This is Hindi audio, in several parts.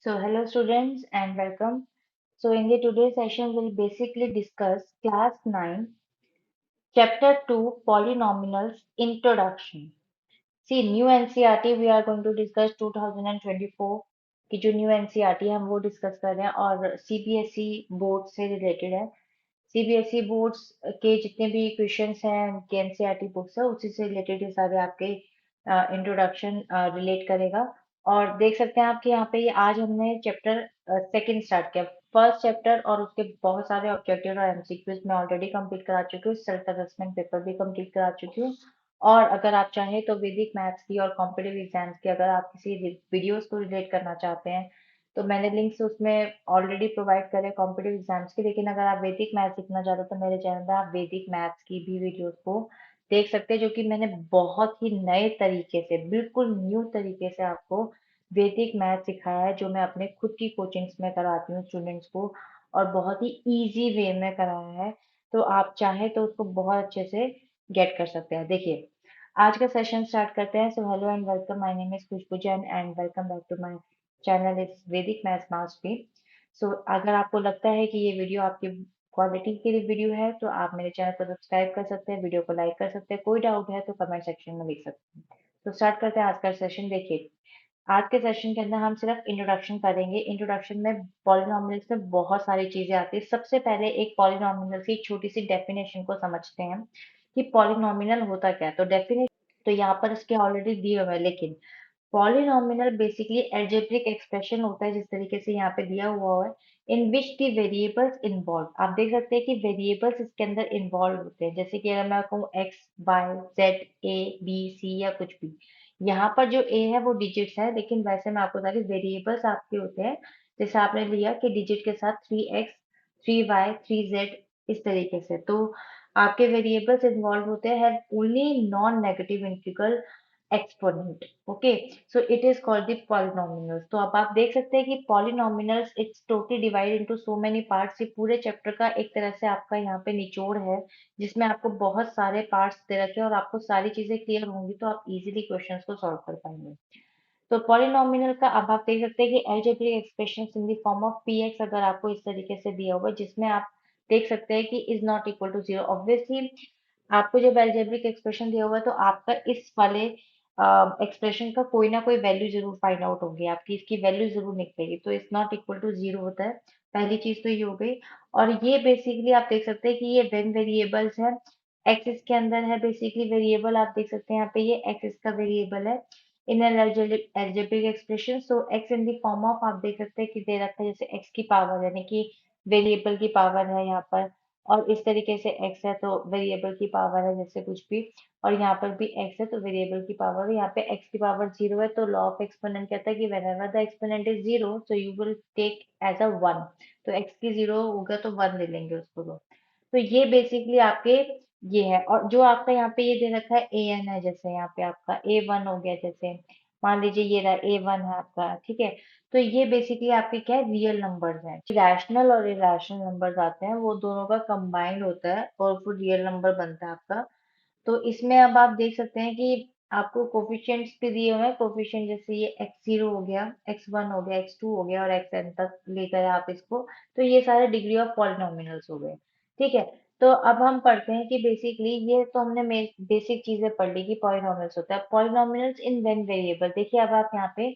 So hello students and welcome. So in the today's session we'll basically discuss class 9 chapter 2 polynomials introduction. See new NCERT we are going to discuss 2024 की जो न्यू एनसीईआरटी है हम वो डिस्कस कर रहे हैं और सीबीएसई बोर्ड से रिलेटेड है। सीबीएसई बोर्ड्स के जितने भी क्वेश्चंस हैं उनके एनसीईआरटी बुक्स है उसी से रिलेटेड ये सारे आपके इंट्रोडक्शन रिलेट करेगा। और देख सकते हैं आप कि यहाँ पे ये आज हमने चैप्टर सेकंड स्टार्ट किया। फर्स्ट चैप्टर और उसके बहुत सारे ऑब्जेक्टिव और एमसीक्यूज मैं ऑलरेडी कंप्लीट करा चुकी हूँ, सेल्फ असेसमेंट पेपर भी कंप्लीट करा चुकी हूँ। और अगर आप चाहें तो वैदिक मैथ्स की और कॉम्पिटिटिव एग्जाम्स की अगर आप किसी वीडियोस को रिलेट करना चाहते हैं तो मैंने लिंक्स उसमें ऑलरेडी प्रोवाइड करे कॉम्पिटिटिव एग्जाम्स की। लेकिन अगर आप वैदिक मैथ्स सीखना चाहते हो तो मेरे चैनल पे आप वैदिक मैथ्स की भी वीडियोस को देख सकते हैं, जो कि मैंने बहुत ही नए तरीके से बिल्कुल न्यू तरीके से आपको वैदिक मैथ्स सिखाया है, जो मैं अपने खुद की कोचिंग्स में कराती हूँ स्टूडेंट्स को, और बहुत ही इजी वे में कराया है। तो आप चाहे तो उसको बहुत अच्छे से गेट कर सकते हैं। देखिए आज का सेशन स्टार्ट करते हैं। So hello and welcome, my name is Khushboo Jain and welcome back to my channel is Vedic maths mastery. सो अगर आपको लगता है कि ये वीडियो आपकी क्वालिटी के लिए वीडियो है तो आप मेरे चैनल को सब्सक्राइब कर सकते हैं, वीडियो को लाइक कर सकते हैं, कोई डाउट है तो कमेंट सेक्शन में लिख सकते हैं। तो स्टार्ट करते हैं आज का सेशन। देखिए आज के सेशन के अंदर हम सिर्फ इंट्रोडक्शन करेंगे। इंट्रोडक्शन में पॉलिनॉमियल्स में बहुत सारी चीजें आती है। सबसे पहले एक पॉलिनॉमियल की छोटी सी डेफिनेशन को समझते हैं कि पॉलिनॉमियल होता क्या है। तो डेफिनेशन तो यहाँ पर इसके ऑलरेडी दिए हुए हैं, लेकिन पॉलिनॉमियल बेसिकली एल्जेब्रिक एक्सप्रेशन होता है जिस तरीके से यहाँ पे दिया हुआ है, इन विच दी वेरिएबल्स इन्वॉल्व। आप देख सकते हैं कि वेरिएबल्स इसके अंदर इन्वॉल्व होते हैं। जैसे कि अगर मैं कहूँ x y z a b c या कुछ भी, यहाँ पर जो ए है वो डिजिट्स है, लेकिन वैसे मैं आपको बता रही वेरिएबल्स आपके होते हैं। जैसे आपने लिया कि डिजिट के साथ 3x 3y 3z, इस तरीके से तो आपके वेरिएबल्स इन्वॉल्व होते हैं only non negative integral exponent. Okay, so it is called the polynomials. तो अब आप देख सकते हैं कि polynomials it's totally divide into so many parts. ये पूरे चैप्टर का एक तरह से आपका यहाँ पे निचोड़ है, जिसमें आपको बहुत सारे पार्ट्स दे रखे हैं और आपको सारी चीजें क्लियर होंगी तो आप इजीली क्वेश्चंस को सॉल्व कर पाएंगे। तो पॉलिनोमियल का अब आप देख सकते हैं कि algebraic expression in the form of P x अगर आपको इस तरीके से दिया हुआ है, जिसमें आप देख सकते हैं कि is not equal to zero. Obviously आपको जब एल्जेब्रिक एक्सप्रेशन दिया हुआ है तो आपका इस वाले एक्सप्रेशन का कोई ना कोई वैल्यू जरूर फाइंड आउट होगी, आपकी इसकी वैल्यू जरूर निकलेगी। तो is not equal to zero होता है, पहली चीज तो ये हो गई। और ये बेसिकली आप देख सकते हैं कि ये वेन वेरिएबल्स है, एक्स इसके अंदर है बेसिकली वेरिएबल। आप देख सकते हैं यहाँ पे ये एक्स इसका वेरिएबल है in an algebraic expression। So x in the form of आप देख सकते हैं कि दे रखा है जैसे x की पावर, यानी कि वेरिएबल की पावर है यहाँ पर। और इस तरीके से x है तो वेरिएबल की पावर है जैसे कुछ भी। और यहाँ पर भी x है तो वेरिएबल की पावर है। यहाँ पे x की पावर जीरो है तो लॉ ऑफ एक्सपोनेंट कहता है कि whenever the exponent is zero so you will take as a one। तो x की जीरो होगा तो वन ले लेंगे उसको। तो ये बेसिकली आपके ये है। और जो आपका यहाँ पे ये दे रखा है ए एन है, जैसे यहाँ पे आपका ए वन हो गया, जैसे मान लीजिए ये रहा ए वन है आपका, ठीक है। तो ये बेसिकली आपके क्या है, रियल नंबर्स हैं। रैशनल और इरेशनल नंबर्स आते हैं, वो दोनों का कंबाइंड होता है और फिर रियल नंबर बनता है आपका। तो इसमें अब आप देख सकते हैं कि आपको कोफिशिएंट्स भी दिए हुए हैं। कोफिशिएंट जैसे ये एक्स जीरो हो गया, एक्स वन हो गया, एक्स टू हो गया और एक्स एन तक लेकर आप इसको, तो ये सारे डिग्री ऑफ पॉलिनोमिनल्स हो गए। ठीक है, तो अब हम पढ़ते हैं कि बेसिकली ये तो हमने बेसिक चीजें पढ़ ली कि पॉलिनोमिनल्स होता है। पॉलिनोमिनल्स इन वेन वेरिएबल, देखिए अब आप यहाँ पे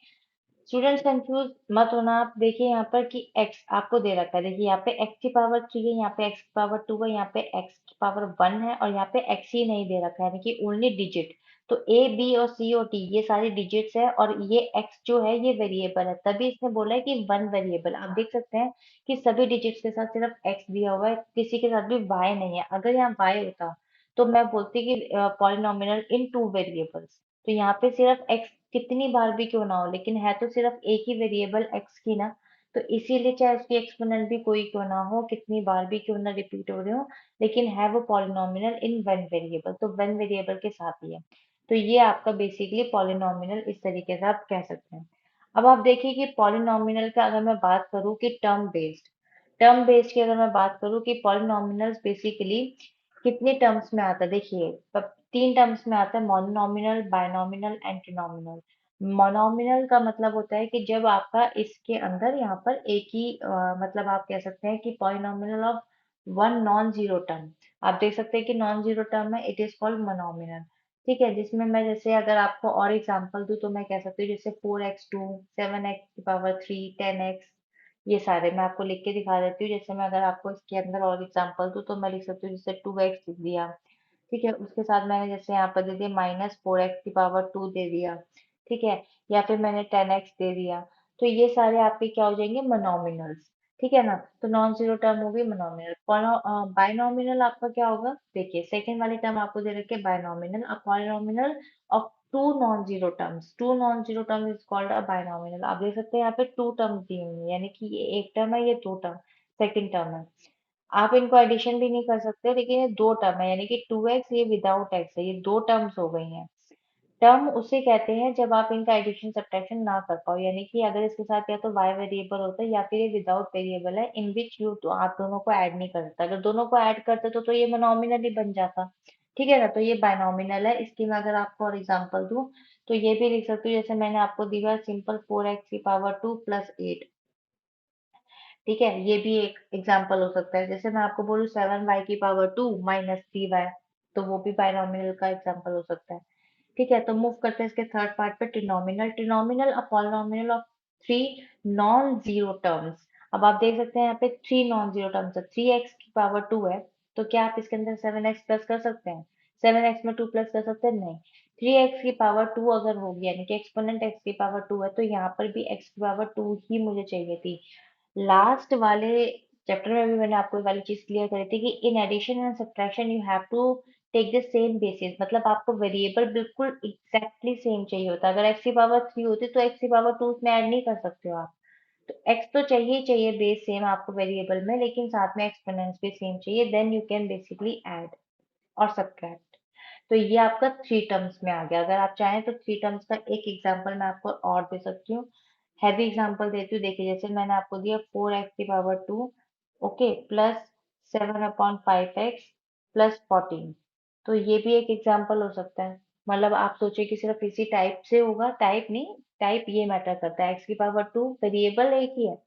स्टूडेंट्स कंफ्यूज मत होना। आप देखिए यहाँ पर कि x आपको दे रखा है, देखिए यहाँ पे x की पावर 3 है, यहाँ पे x की पावर 2 है, यहाँ पे x की पावर 1 है और यहाँ पे x ही नहीं दे रखा है, यानी कि ओनली डिजिट। तो a b और c और d ये सारी डिजिट्स है और ये x जो है ये वेरिएबल है, तभी इसने बोला है कि वन वेरिएबल। आप देख सकते हैं कि सभी डिजिट्स के साथ सिर्फ x दिया हुआ है, किसी के साथ भी y नहीं है। अगर यहाँ y होता तो मैं बोलती कि पॉलिनोमियल इन टू वेरिएबल्स। तो यहाँ पे सिर्फ x कितनी बार भी क्यों ना हो, लेकिन है तो सिर्फ एक ही वेरिएबल x की ना। तो इसीलिए चाहे उसकी एक्सपोनेंट भी कोई क्यों ना हो, कितनी बार भी क्यों ना रिपीट हो रहे हो, लेकिन है वो पॉलिनोमियल इन वन वेरिएबल, तो वन वेरिएबल के साथ ही है। तो ये आपका बेसिकली पॉलिनोमियल इस तरीके से आप कह सकते हैं। अब आप देखिए कि पॉलिनोमियल का अगर मैं बात करूं कि टर्म बेस्ड की अगर मैं बात करूं कि पॉलिनोमियल्स बेसिकली कितने टर्म्स में आता है, देखिए तीन टर्म्स में आता है, मोनोनॉमिनल, बायनॉमिनल एंड ट्रिनोमिनल। मोनोमिनल का मतलब होता है कि जब आपका इसके अंदर यहाँ पर एक ही मतलब आप कह सकते हैं कि polynomial of one non zero term. आप देख सकते हैं कि नॉन जीरो टर्म है, इट इज कॉल्ड मोनोमिनल। ठीक है, जिसमें मैं जैसे अगर आपको और एग्जांपल दूं तो मैं कह सकती हूँ जैसे 4x2, 7x की पावर 3, 10x, ये सारे मैं आपको लिख के दिखा देती हूँ। जैसे मैं अगर आपको इसके अंदर और एग्जांपल दूं तो मैं लिख सकती हूँ जैसे 2x लिख दिया। ठीक है, उसके साथ मैंने जैसे यहाँ पर दे दिया -4x की पावर 2 दे दिया। ठीक है, या फिर मैंने 10x दे दिया। तो ये सारे आपके क्या हो जाएंगे, मोनोमिनल्स। ठीक है ना, तो नॉन जीरो टर्म हो गई मोनोमिनल। बाइनोमिनल आपका क्या होगा, देखिए सेकंड वाली टर्म आपको दे रखी है binomial, a polynomial of two non zero terms. Two non zero terms is called a binomial. आप देख सकते हैं यहाँ पे टू टर्म्स दी हुई है, यानी कि ये एक टर्म है, ये दो टर्म सेकंड टर्म है। आप इनको एडिशन भी नहीं कर सकते, लेकिन ये दो टर्म है, यानी कि 2x ये विदाउट x है, ये दो टर्म्स हो गई हैं। टर्म उसे कहते हैं जब आप इनका एडिशन सब्ट्रैक्शन ना कर पाओ, यानी कि अगर इसके साथ या तो y वेरिएबल होता है या फिर ये विदाउट वेरिएबल है इन विच यू, तो आप दोनों को ऐड नहीं कर सकते। अगर दोनों को ऐड करते तो ये मोनोमिनल ही बन जाता। ठीक है ना, तो ये बाइनोमिनल है। इसकी मैं अगर आपको और एग्जांपल दूं तो ये भी लिख सकती हूँ, जैसे मैंने आपको दिया सिंपल 4x की पावर 2 + 8। ठीक है, ये भी एक एग्जाम्पल हो सकता है। जैसे मैं आपको बोलूँ 7y की पावर 2 -3y, तो वो भी बाइनोमिनल का एग्जाम्पल हो सकता है। ठीक है, तो मूव करते हैं इसके थर्ड पार्ट पे, trinomial. Trinomial a polynomial of three non zero terms. अब आप देख सकते हैं यहाँ पे थ्री नॉन जीरो टर्म्स है, 3x की पावर 2 है, तो क्या आप इसके अंदर 7x प्लस कर सकते हैं? 7x में 2 प्लस कर सकते हैं? नहीं। 3x की पावर 2 अगर होगी, यानी कि एक्सपोनेंट x की पावर 2 है, तो यहाँ पर भी x की पावर 2 ही मुझे चाहिए थी। लास्ट वाले चैप्टर में भी मैंने आपको ये वाली चीज क्लियर करी थी कि in addition and subtraction you have to take the same basis, मतलब आपको वेरिएबल बिल्कुल एग्जैक्टली सेम चाहिए होता है। अगर x की पावर 3 होती तो x की पावर 2 उसमें ऐड नहीं कर सकते हो आप। तो x तो चाहिए ही चाहिए बेस सेम आपको वेरिएबल में, लेकिन साथ में एक्सपोनेंट्स भी सेम चाहिए, then you can basically add और सब्ट्रैक्ट। तो ये आपका थ्री टर्म्स में आ गया। अगर आप चाहें तो थ्री टर्म्स का एक एग्जांपल मैं आपको और दे सकती हूँ, हैवी एग्जांपल देती हूँ। देखिए जैसे मैंने आपको दिया 4x की power 2, okay, plus 7/5x plus 14। तो ये भी एक एग्जांपल हो सकता है। मतलब आप सोचिए कि सिर्फ इसी टाइप से होगा, टाइप नहीं, टाइप ये मैटर करता है। x की पावर 2 वेरिएबल एक ही है,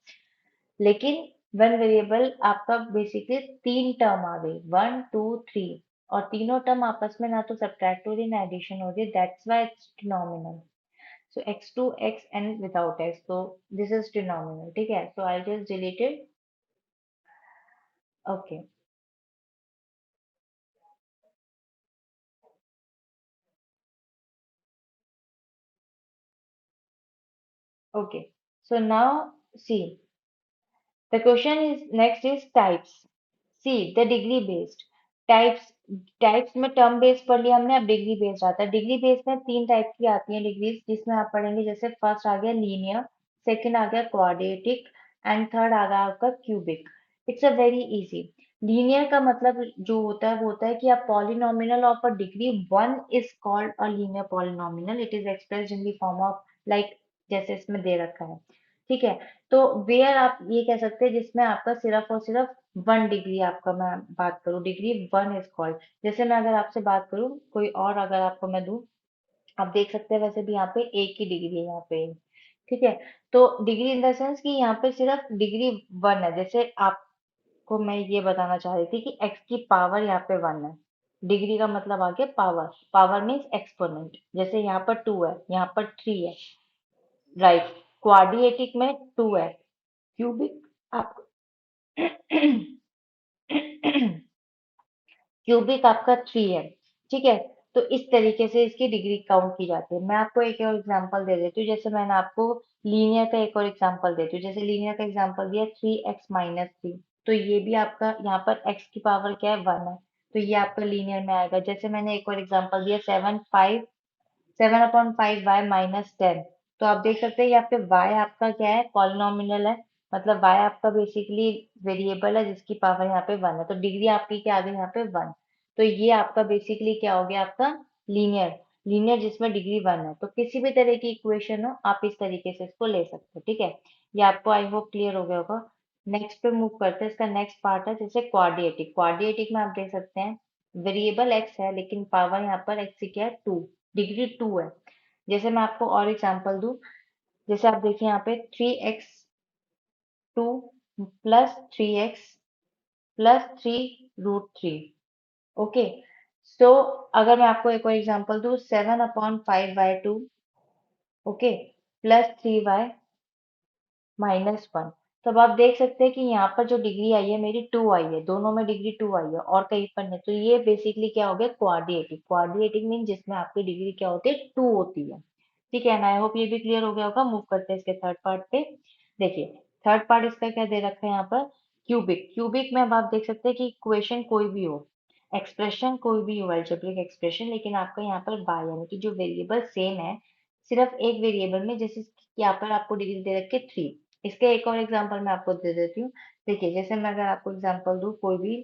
लेकिन वन वेरिएबल आपका बेसिकली तीन टर्म आ गई, 1 2 3, और तीनों टर्म आपस में ना तो सब्ट्रैक्ट हो रही ना एडिशन हो रही, that's why it's trinomial. So x2 x and without x, so this is trinomial। ठीक है, so I'll just delete it। okay okay, so now see, the question is next is types। See the degree based types. Types में टर्म बेस्ड पढ़ लिया हमने, अब डिग्री बेस्ड आता है। डिग्री बेस्ड में तीन टाइप की आती हैं डिग्रीज, जिसमें आप पढ़ेंगे जैसे फर्स्ट आ गया लीनियर, सेकंड आ गया क्वाड्रेटिक, एंड थर्ड आ गया आपका cubic. It's a very easy. Linear का मतलब जो होता है वो होता है कि आप polynomial of a degree 1 is called a linear polynomial. It is expressed in the form of like, जैसे इसमें दे रखा है। ठीक है, तो वेयर आप ये कह सकते हैं जिसमें आपका सिर्फ और सिर्फ 1 डिग्री, आपका मैं बात करूँ डिग्री 1 इज कॉल्ड। जैसे मैं अगर आपसे बात करूँ कोई और अगर आपको मैं दूं, आप देख सकते हैं वैसे भी यहाँ पे एक ही डिग्री है यहाँ पे। ठीक है, तो डिग्री इन द सेंस कि यहाँ पे सिर्फ डिग्री 1 है। जैसे आपको मैं ये बताना चाह रही थी कि x की पावर यहाँ पे 1 है, डिग्री का मतलब आ गया पावर। पावर मीन्स एक्सपोनेंट, जैसे यहाँ पर 2 है, यहाँ पर 3 है, राइट। क्वाड्रेटिक में 2 है, क्यूबिक आप क्यूबिक आपका 3 है। ठीक है, तो इस तरीके से इसकी डिग्री काउंट की जाती है। मैं आपको एक और एग्जांपल दे देती हूँ, जैसे मैंने आपको लीनियर का एक और एग्जांपल देती हूँ। जैसे लीनियर का एग्जांपल दिया 3x - 3, तो ये भी आपका यहाँ पर x की पावर क्या है, 1 है, तो ये आपका लीनियर में आएगा। जैसे मैंने एक और एग्जांपल दिया 7/5y - 10, तो आप देख सकते हैं यहाँ पे y आपका क्या है, पॉलिनोमियल है, मतलब y आपका बेसिकली वेरिएबल है जिसकी पावर यहाँ पे 1 है, तो डिग्री आपकी क्या आ गई यहाँ पे 1। तो ये आपका बेसिकली क्या हो गया, आपका लीनियर। लीनियर जिसमें डिग्री 1 है, तो किसी भी तरह की इक्वेशन हो आप इस तरीके से इसको ले सकते हो। ठीक है, ये आपको आई होप क्लियर हो गया होगा। नेक्स्ट पे मूव करते हैं। इसका नेक्स्ट पार्ट है जैसे क्वाड्रेटिक। क्वाड्रेटिक में आप देख सकते हैं वेरिएबल x है, लेकिन पावर यहाँ पर x की क्या है, 2, डिग्री 2 है। जैसे मैं आपको और एग्जांपल दूं, जैसे आप देखिए यहाँ पे 3x2 plus 3x plus 3√3। Okay, सो अगर मैं आपको एक और एग्जांपल दूं, 7/5/2, ओके, प्लस 3y -1। तो अब आप देख सकते हैं कि यहाँ पर जो डिग्री आई है मेरी 2 आई है, दोनों में डिग्री 2 आई है और कहीं पर नहीं। तो ये बेसिकली क्या हो गया, क्वाड्रेटिक। क्वाड्रेटिक मीन जिसमें आपकी डिग्री क्या होती है, 2 होती है। ठीक है ना, आई होप ये भी क्लियर हो गया होगा। मूव करते हैं इसके थर्ड पार्ट पे। देखिए थर्ड पार्ट इसका क्या दे रखा है यहाँ पर, क्यूबिक। क्यूबिक में अब आप देख सकते हैं कि इक्वेशन कोई भी हो, एक्सप्रेशन कोई भी हो, एल्जेब्रिक एक्सप्रेशन, लेकिन आपका यहाँ पर y यानी कि जो वेरिएबल सेम है, सिर्फ एक वेरिएबल में, जैसे कि यहाँ पर आपको डिग्री दे रखी है 3। इसके एक और एग्जांपल मैं आपको दे देती हूँ। देखिए जैसे मैं अगर आपको एग्जांपल दूं कोई भी,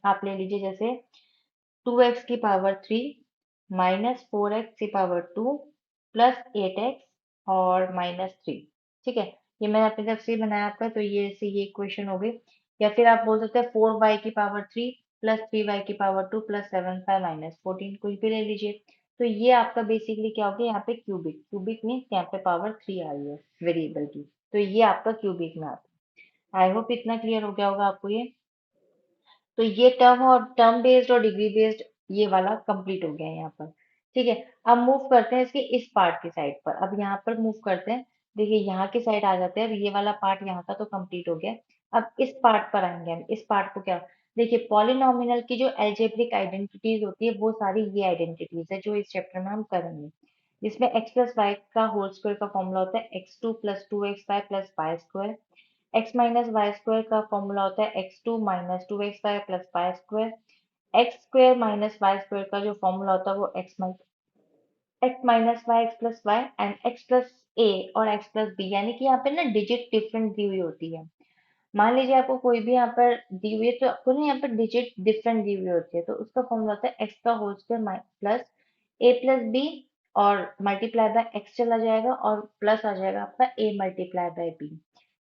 आप ले लीजिए जैसे 2x की पावर 3 -4x की पावर 2 प्लस 8x और -3। ठीक है, ये मैंने अपनी तरफ से ही बनाया आपका, तो ये इक्वेशन हो गई। या फिर आप बोल सकते हैं 4y की पावर 3 प्लस 3y की पावर 2 प्लस 7y -14, कुछ भी ले लीजिए। तो ये आपका बेसिकली क्या हो गया, यहाँ पे क्यूबिक। क्यूबिक मीन्स यहाँ पे पावर 3 आई है वेरिएबल की, तो ये आपका क्यूबिक में आता है। आई होप इतना क्लियर हो गया होगा आपको ये। तो ये टर्म और टर्म बेस्ड और डिग्री बेस्ड ये वाला कंप्लीट हो गया है यहाँ पर। ठीक है, अब मूव करते हैं इसके इस पार्ट की साइड पर। अब यहाँ पर मूव करते हैं, देखिए यहाँ की साइड आ जाते हैं। अब ये वाला पार्ट यहाँ का तो कंप्लीट हो गया। अब इस पार्ट पर आएंगे हम। इस पार्ट को क्या, देखिए पॉलिनॉमिनल की जो एल्जेब्रिक आइडेंटिटीज होती है वो सारी ये आइडेंटिटीज है जो इस चैप्टर में हम करेंगे। जिसमें x प्लस वाई का होल स्क्वायर का फॉर्मूला होता है x2 + 2xy plus y square. x minus y square का फॉर्मूला होता है x2 - 2xy plus y square. X square minus y square का जो फॉर्मूला होता है वो x minus y x plus y and x plus a और x प्लस बी, यानी कि यहाँ पे ना डिजिट डिफरेंट दी हुई होती है। मान लीजिए आपको कोई भी यहाँ पर दी हुई है, तो आपको ना यहाँ पर डिजिट डिफरेंट दी हुई होती है, तो उसका फॉर्मूला होता है x का whole square plus a plus B और मल्टीप्लाई बाय x चला जाएगा और प्लस आ जाएगा आपका a मल्टीप्लाई बाय b।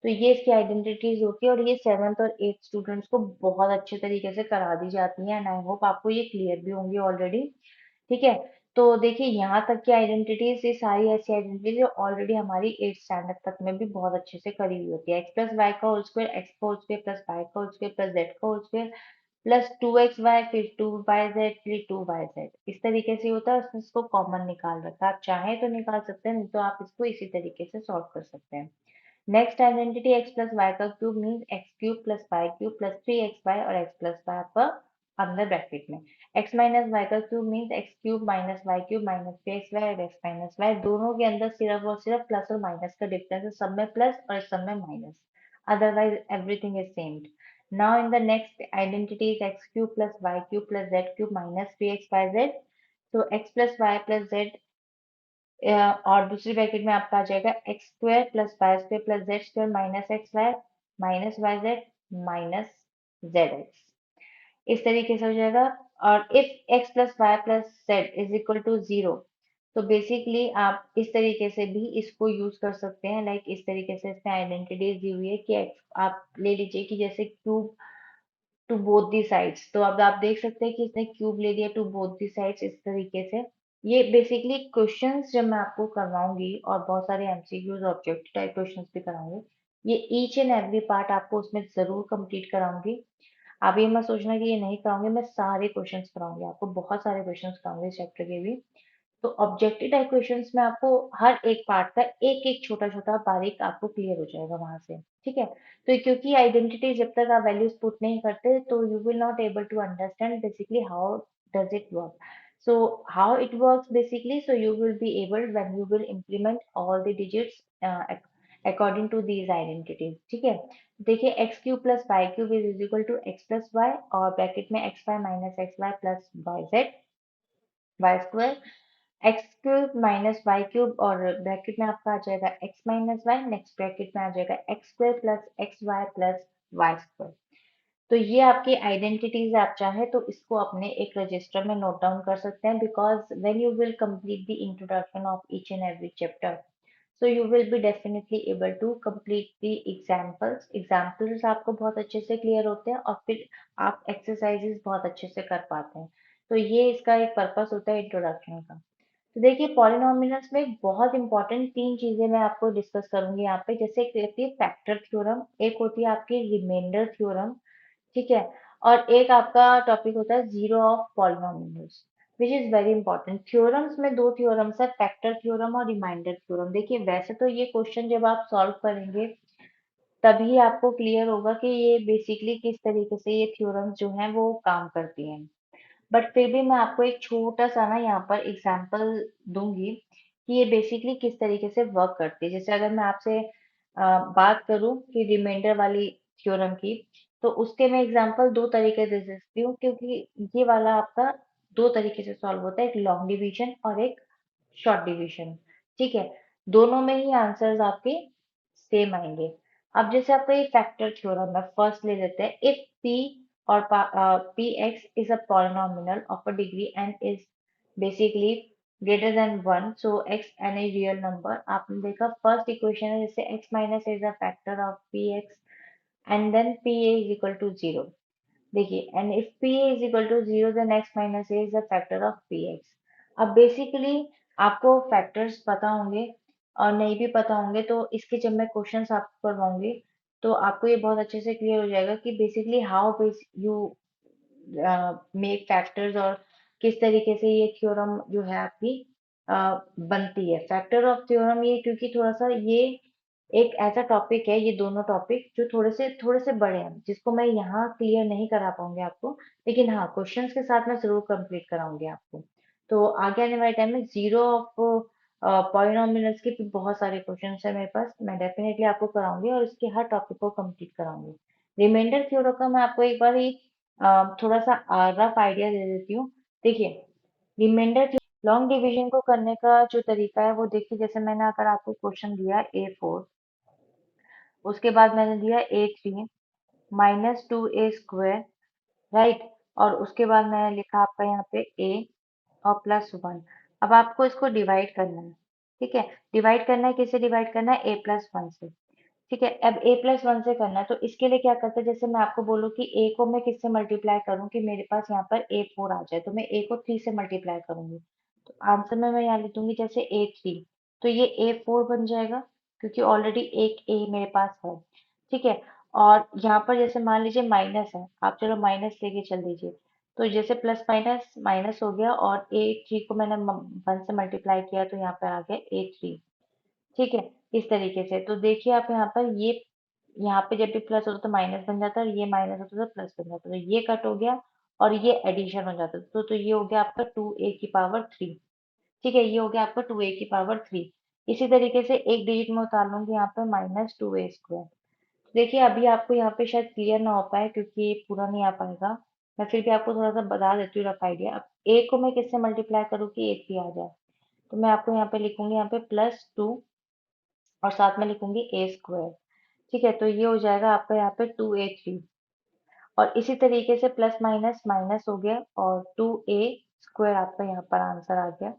तो ये इसकी आइडेंटिटीज होती है और ये 7th और 8th स्टूडेंट्स को बहुत अच्छे तरीके से करा दी जाती है एंड आई होप आपको ये क्लियर भी होंगी ऑलरेडी। ठीक है, तो देखिए यहाँ तक की आइडेंटिटीज, ये सारी ऐसी आइडेंटिटीज जो ऑलरेडी हमारी 8th स्टैंडर्ड तक में भी बहुत अच्छे से करी हुई होती है। x प्लस वाई का होल स्क्वायर, एक्स का होल स्क्वायर प्लस वाई का होल स्क्वायर प्लस जेड का होल स्क्वायर प्लस 2xy फिर 2yz फिर 2yz, इस तरीके से होता है। उसने इसको कॉमन निकाल रखा है, आप चाहें तो निकाल सकते हैं, नहीं तो आप इसको इसी तरीके से सॉल्व कर सकते हैं। Next identity x plus y का cube means x cube plus y cube plus 3xy और x प्लस वाई आपका अंदर ब्रैकेट में। x माइनस वाई का cube means x cube minus y cube minus 3xy और x माइनस वाई, दोनों के अंदर सिर्फ और सिर्फ प्लस और माइनस का डिफरेंस है, सब में प्लस और सब में minus, otherwise everything is same. Now in the next identity is x cube plus y cube plus z cube minus 3xyz. So x plus y plus z और दूसरी ब्रैकेट में आपका आ जाएगा x square plus y square plus z square minus x y minus y z minus z x, इस तरीके से हो जाएगा। और if x plus y plus z is equal to 0, तो बेसिकली आप इस तरीके से भी इसको यूज कर सकते हैं। लाइक इस तरीके से इसमें आइडेंटिटीज दी हुई है कि आप ले लीजिए कि जैसे cube two both the sides, तो अब आप देख सकते हैं कि इसने क्यूब ले लिया टू बोथ दी साइड्स इस तरीके से। ये बेसिकली क्वेश्चंस जब मैं आपको करवाऊंगी और बहुत सारे एमसीक्यूज ऑब्जेक्टिव टाइप क्वेश्चंस भी कराऊंगी, ये ईच एंड एवरी पार्ट आपको उसमें जरूर कंप्लीट कराऊंगी। आप ये मत सोचना कि ये नहीं कराऊंगी, मैं सारे क्वेश्चंस कराऊंगी आपको, बहुत सारे क्वेश्चंस कराऊंगी इस चैप्टर के भी। तो ऑब्जेक्टिव टाइप क्वेश्चंस में आपको हर एक पार्ट का एक एक छोटा छोटा बारीक आपको क्लियर हो जाएगा वहां से। ठीक है, तो क्योंकि आइडेंटिटी जब तक आप वैल्यूज पुट नहीं करते तो you will not able to understand basically how does it work. so how it works basically, so you will be able when you will implement all the digits according to these identities। ठीक है, देखिए x cube plus y cube is equal to x plus y और ब्रैकेट में x y minus x y plus y z y square x cube minus y cube और ब्रैकेट में आपका आ जाएगा x minus y, next bracket में आ जाएगा x square plus x y plus y square. तो ये आपकी आइडेंटिटीज, आप चाहे तो इसको अपने एक रजिस्टर में नोट डाउन कर सकते हैं, because when you will complete the introduction of each and every chapter, so you will be definitely able to complete the examples आपको बहुत अच्छे से क्लियर होते हैं और फिर आप एक्सरसाइजेस बहुत अच्छे से कर पाते हैं। तो ये इसका एक पर्पस होता है इंट्रोडक्शन का। तो देखिए पॉलिनॉमियल्स में बहुत इंपॉर्टेंट तीन चीजें मैं आपको डिस्कस करूंगी यहाँ पे। जैसे एक रहती है फैक्टर थ्योरम, एक होती है आपकी रिमाइंडर थ्योरम, ठीक है, और एक आपका टॉपिक होता है zero of polynomials, which is very important. Theorems में दो थ्योरम्स है, फैक्टर थ्योरम और रिमाइंडर थ्योरम। देखिए वैसे तो ये क्वेश्चन जब आप सॉल्व करेंगे तभी आपको क्लियर होगा कि ये बेसिकली किस तरीके से ये थ्योरम्स जो हैं वो काम करती हैं। बट फिर भी मैं आपको एक छोटा सा ना यहाँ पर एग्जांपल दूंगी कि ये बेसिकली किस तरीके से वर्क करती है। जैसे अगर मैं आपसे बात करूं कि रिमाइंडर वाली थ्योरम की, तो उसके मैं एग्जांपल दो तरीके दे सकती हूँ, क्योंकि ये वाला आपका दो तरीके से सॉल्व होता है, एक लॉन्ग डिवीजन और एक शॉर्ट डिवीजन, ठीक है। दोनों में ही आंसर्स आपके सेम आएंगे। अब जैसे आपका ये फैक्टर थ्योरम है, फर्स्ट ले लेते हैं। If P or px is a polynomial of a degree and is basically greater than 1, so x and a real number। आपने देखा फर्स्ट इक्वेशन है, जैसे x minus a is a factor of px and then pa is equal to 0। देखिए and if pa is equal to 0 then x minus a is a factor of px। अब बेसिकली आपको फैक्टर्स पता होंगे और नहीं भी पता होंगे, तो इसके जब मैं क्वेश्चंस आपको करवाऊंगी तो आपको ये बहुत अच्छे से क्लियर हो जाएगा कि basically how you make factors, और किस तरीके से ये थ्योरम जो है आपकी अ, बनती है। फैक्टर ऑफ थ्योरम ये, क्योंकि थोड़ा सा ये एक ऐसा टॉपिक है, ये दोनों टॉपिक जो थोड़े से बड़े हैं, जिसको मैं यहाँ क्लियर नहीं करा पाऊंगी आपको, लेकिन हाँ क्वेश्चंस के साथ मैं जरूर कंप्लीट कराऊंगी आपको। तो आगे आने वाले टाइम में जीरो ऑफ पॉलिनॉमियल्स के भी बहुत सारे क्वेश्चंस है मेरे पास, मैं डेफिनेटली आपको कराऊंगी और इसके हर टॉपिक को कंप्लीट कराऊंगी। रिमाइंडर थ्योरम का मैं आपको एक बार ही थोड़ा सा रफ आइडिया दे देती हूँ। देखिए रिमाइंडर लॉन्ग डिवीजन को करने का जो तरीका है वो देखिए, जैसे मैंने अगर आपको क्वेश्चन दिया A4, उसके बाद मैंने दिया A3 माइनस टू ए स्क्वायर, राइट, और उसके बाद मैंने लिखा आपका यहाँ पे A और प्लस वन। अब आपको इसको डिवाइड करना है, ठीक है। डिवाइड करना है, किससे डिवाइड करना है, ए प्लस वन से, ठीक है। अब ए प्लस वन से करना है, तो इसके लिए क्या करते हैं, जैसे मैं आपको बोलूँ कि ए को मैं किससे मल्टीप्लाई करूँ कि मेरे पास यहाँ पर A4 आ जाए, तो मैं ए को 3 से मल्टीप्लाई करूंगी। तो आंसर में मैं यहाँ लिख दूंगी जैसे A3, तो ये A4 बन जाएगा, क्योंकि ऑलरेडी एक ए मेरे पास है, ठीक है। और यहाँ पर जैसे मान लीजिए माइनस है, आप चलो माइनस लेके चल दीजिए, तो जैसे प्लस माइनस माइनस हो गया, और A3 को मैंने 1 से मल्टीप्लाई किया तो यहाँ पर आ गया A3, ठीक है। इस तरीके से तो देखिए आप यहाँ पर ये, यहाँ पे जब भी प्लस होता तो माइनस बन जाता है, और ये माइनस होता तो प्लस बन जाता, तो ये कट हो गया और ये एडिशन हो जाता, तो ये हो गया आपका 2a की पावर 3, ठीक है। ये हो गया आपका 2a की पावर 3। इसी तरीके से एक डिजिट में उतार लूंगी यहाँ पे -2a²। देखिए अभी आपको यहाँ पे शायद क्लियर ना हो पाए, क्योंकि ये पूरा नहीं आ पाएगा, मैं फिर भी आपको थोड़ा सा बता देती हूँ रफ आइडिया। अब ए को मैं किससे मल्टीप्लाई करूँ कि A3 आ जाए, तो मैं आपको यहाँ पे लिखूंगी यहाँ पे +2 और साथ में लिखूंगी A², ठीक है। तो ये हो जाएगा आपका यहाँ पे 2a3, और इसी तरीके से प्लस माइनस माइनस हो गया और 2a² आपका यहाँ पर आंसर आ गया।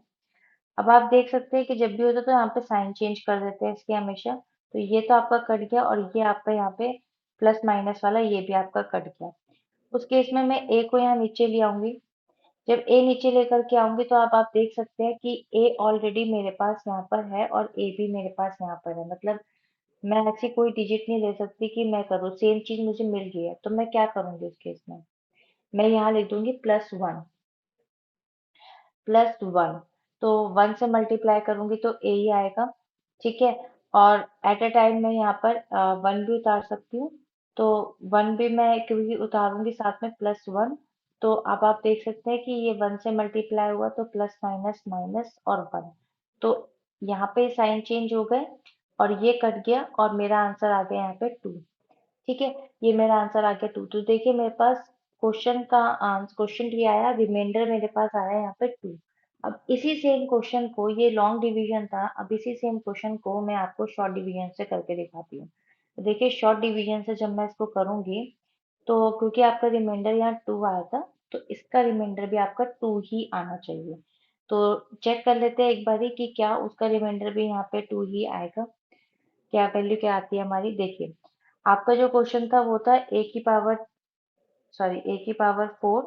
अब आप देख सकते हैं कि जब भी होता है तो यहाँ पे साइन चेंज कर देते हैं इसके हमेशा, तो ये तो आपका कट गया, और ये आपका यहाँ पे प्लस माइनस वाला ये भी आपका कट गया। उस केस में मैं ए को यहाँ नीचे ले आऊंगी। जब ए नीचे लेकर के आऊंगी तो अब आप देख सकते हैं कि ए ऑलरेडी मेरे पास यहाँ पर है और ए भी मेरे पास यहाँ पर है, मतलब मैं ऐसी कोई डिजिट नहीं ले सकती कि मैं करूँ, सेम चीज मुझे मिल गई है, तो मैं क्या करूंगी उस केस में, मैं यहाँ लिख दूंगी +1, +1। तो 1 से मल्टीप्लाई करूंगी तो ए ही आएगा, ठीक है। और एट अ टाइम मैं यहाँ पर 1 भी उतार सकती हूँ, तो 1 भी मैं क्योंकि उतारूंगी साथ में +1, तो अब आप देख सकते हैं कि ये 1 से मल्टीप्लाई हुआ तो प्लस माइनस माइनस और 1, तो यहाँ पे साइन चेंज हो गए और ये कट गया और मेरा आंसर आ गया यहाँ पे 2, ठीक है। ये मेरा आंसर आ गया 2। तो देखिए मेरे पास क्वेश्चन भी आया, रिमाइंडर मेरे पास आया यहाँ पे 2। अब इसी सेम क्वेश्चन को, ये लॉन्ग डिवीजन था, अब इसी सेम क्वेश्चन को मैं आपको शॉर्ट डिवीजन से करके दिखाती हूँ। तो देखिए शॉर्ट डिवीजन से जब मैं इसको करूंगी, तो क्योंकि आपका रिमाइंडर यहाँ 2 आया था, तो इसका रिमाइंडर भी आपका 2 ही आना चाहिए। तो चेक कर लेते हैं एक बारी कि क्या उसका रिमाइंडर भी यहाँ पे 2 ही आएगा, क्या वैल्यू क्या आती है हमारी। देखिए आपका जो क्वेश्चन था वो था a की पावर 4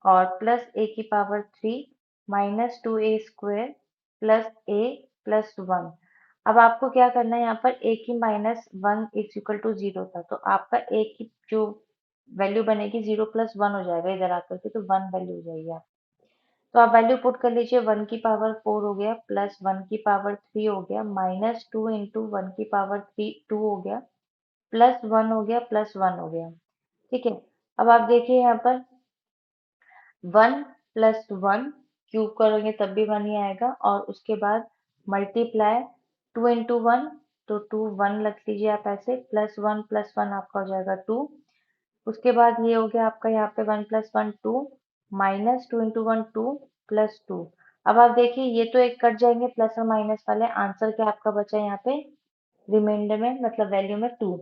और +a की power 3 -2a² plus a plus one. अब आपको क्या करना है, यहाँ पर ए की minus one is equal to zero था, तो आपका ए की जो वैल्यू बनेगी जीरो प्लस वन हो जाएगा इधर आकर के, तो वन वैल्यू हो जाएगी आप। तो आप वैल्यू पुट कर लीजिए, वन की पावर फोर हो गया प्लस वन की पावर थ्री हो गया माइनस टू इंटू वन की पावर थ्री टू हो गया प्लस वन हो गया प्लस वन हो गया। ठीक है, अब आप देखिए यहाँ पर वन प्लस वन क्यूब करोगे तब भी वन ही आएगा, और उसके बाद मल्टीप्लाई टू इंटू वन, तो टू वन रख लीजिए आप ऐसे, प्लस वन आपका हो जाएगा टू। उसके बाद ये हो गया आपका यहाँ पे one plus one two minus two into one two plus two. अब आप देखिए ये तो एक कट जाएंगे प्लस और माइनस वाले, आंसर क्या आपका बचा यहाँ पे रिमाइंडर में, मतलब वैल्यू में टू।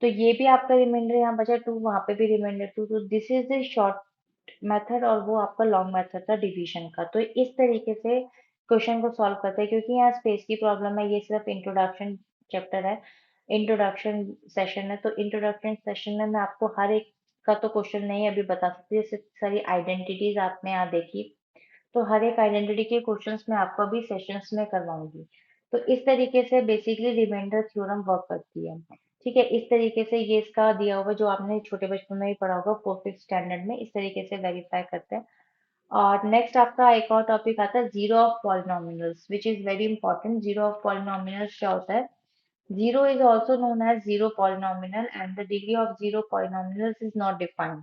तो ये भी आपका रिमाइंडर यहाँ बचा टू, वहां पे भी रिमाइंडर टू, तो this is the short method और वो आपका लॉन्ग मेथड था डिवीजन का। तो इस तरीके से क्वेश्चन को सॉल्व करते हैं, क्योंकि यहाँ स्पेस की प्रॉब्लम है, ये सिर्फ इंट्रोडक्शन चैप्टर है, इंट्रोडक्शन सेशन है, तो इंट्रोडक्शन सेशन में मैं आपको हर एक का तो क्वेश्चन नहीं अभी बता सकती, जैसे सारी आइडेंटिटीज आपने यहाँ देखी, तो हर एक आइडेंटिटी के क्वेश्चंस मैं आपको अभी सेशंस में करवाऊंगी। तो इस तरीके से बेसिकली रिमाइंडर थ्योरम वर्क करती है। ठीक है, इस तरीके से ये इसका दिया हुआ जो आपने छोटे बचपन में ही पढ़ा होगा फोर्थ फिफ्थ स्टैंडर्ड में, इस तरीके से वेरीफाई करते हैं। और नेक्स्ट आपका एक और टॉपिक आता है zero of polynomials, which is very important. Zero of polynomials क्या होता है? Zero is also known as zero polynomial and the degree of zero polynomials is not defined.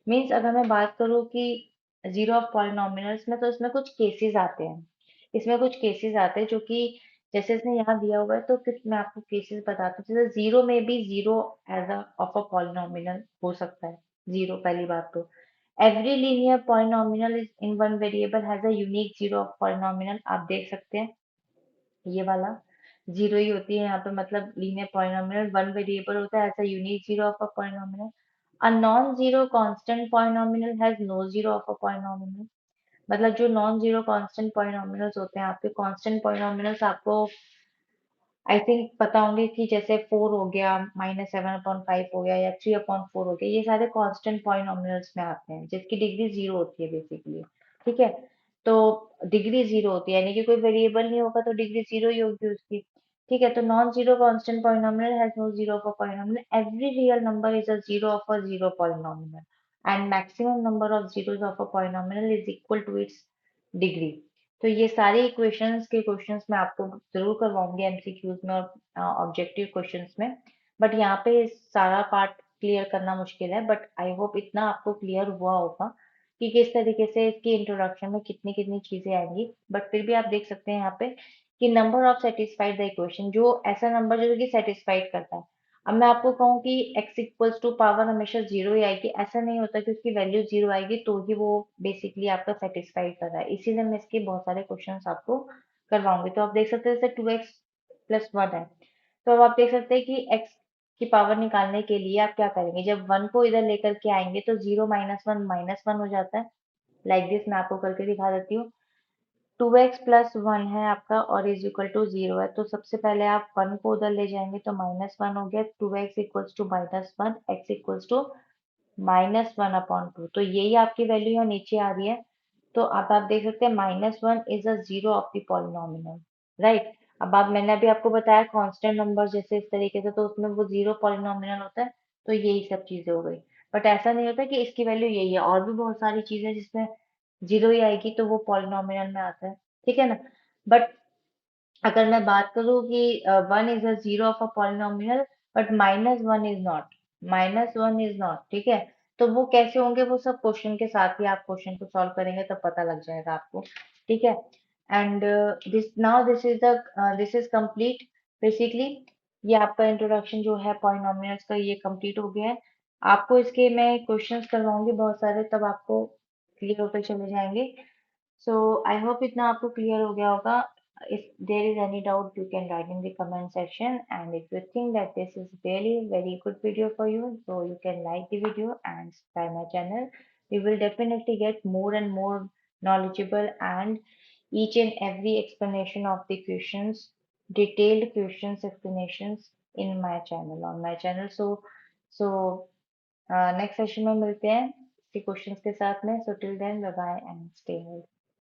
Means अगर मैं बात करूँ कि जीरो ऑफ पॉलिनोमियल्स में, तो इसमें कुछ केसेस आते हैं, इसमें कुछ केसेस आते हैं जो कि जैसे इसने यहाँ दिया हुआ है, तो कुछ मैं आपको केसेस बताती हूँ। जैसे जीरो में भी zero as a of a polynomial हो सकता है। जीरो पहली बात तो every linear polynomial is in one variable has a unique zero of polynomial, आप देख सकते हैं ये वाला जीरो ही होती है यहाँ पे, मतलब लीनियर पॉलिनोमियल वन वेरिएबल होता है, ऐसा unique zero of a polynomial. A non-zero constant polynomial has no zero of a polynomial। मतलब जो नॉन जीरो कांस्टेंट पॉलिनोमियल्स होते हैं, आपके कांस्टेंट पॉलिनोमियल्स आपको आई थिंक पता होंगे कि जैसे फोर हो गया माइनस सेवन अपॉन फाइव हो गया या थ्री अपॉन फोर हो गया, ये सारे कांस्टेंट पॉलिनोमियल्स में आते हैं जिसकी डिग्री जीरो होती है बेसिकली। ठीक है, तो डिग्री जीरो होती है, यानी कि कोई वेरिएबल नहीं होगा तो डिग्री जीरो ही होगी उसकी। ठीक है, तो non zero constant polynomial has no zero of a polynomial, every real number is a zero of a zero polynomial and maximum number of zeros of a polynomial is equal to its degree. तो ये सारे इक्वेशंस के क्वेश्चंस मैं आपको जरूर करवाऊंगी एमसीक्यूज में और ऑब्जेक्टिव क्वेश्चंस में, बट यहाँ पे सारा पार्ट क्लियर करना मुश्किल है, बट आई होप इतना आपको क्लियर हुआ होगा कि किस तरीके से इसकी इंट्रोडक्शन में कितनी कितनी चीजें आएंगी। बट फिर भी आप देख सकते हैं यहाँ पे कि number of satisfied the equation, जो ऐसा नंबर जो कि सेटिस्फाइड करता है। अब मैं आपको कहूँ कि x इक्वल्स टू पावर हमेशा जीरो ही आएगी, ऐसा नहीं होता कि उसकी वैल्यू जीरो आएगी तो ही वो बेसिकली आपका सेटिस्फाइड कर रहा है, इसीलिए मैं इसके बहुत सारे क्वेश्चंस आपको करवाऊंगी। तो आप देख सकते हैं जैसे टू एक्स प्लस वन है, तो अब आप देख सकते हैं कि x की पावर निकालने के लिए आप क्या करेंगे, जब वन को इधर लेकर के आएंगे तो जीरो माइनस वन हो जाता है। लाइक दिस मैं आपको करके दिखा देती हूँ। टू एक्स प्लस वन है आपका और इज इक्वल टू जीरो है, तो सबसे पहले आप वन को उधर ले जाएंगे तो माइनस वन हो गया, two x equals to minus one, x equals to minus one upon two, तो यही आपकी वैल्यू यहाँ नीचे आ रही है। तो अब आप देख सकते हैं minus one is a zero of the polynomial, right. अब आप मैंने अभी आपको बताया कांस्टेंट नंबर जैसे इस तरीके से, तो उसमें वो जीरो पॉलिनोमियल होता है, तो यही सब चीजें हो गई। बट ऐसा नहीं होता कि इसकी वैल्यू यही है, और भी बहुत सारी चीजें जिसमें जीरो ही आएगी तो वो पॉलिनोमियल में आता है। ठीक है ना, बट अगर मैं बात करूँ कि one is a zero of a polynomial but minus one is not, minus one is not, ठीक है, तो वो कैसे होंगे, वो सब क्वेश्चन के साथ ही आप क्वेश्चन को सॉल्व करेंगे तब पता लग जाएगा आपको। ठीक है, and this now this is complete basically. ये आपका इंट्रोडक्शन जो है पॉलिनोमियल्स का ये कंप्लीट हो गया है। आपको इसके मैं क्वेश्चंस करवाऊंगी बहुत सारे, तब आपको क्लियर होकर चले जाएंगे। So I hope इतना आपको क्लियर हो गया होगा। If there is any doubt, you can write in the comment section. And if you think that this is really very good video for you, so you can like the video and subscribe my channel. We will definitely get more and more knowledgeable and each and every explanation of the questions, detailed questions explanations in my channel on my channel. So next session में मिलते हैं इसी क्वेश्चंस के साथ में. So till then, bye bye and stay healthy.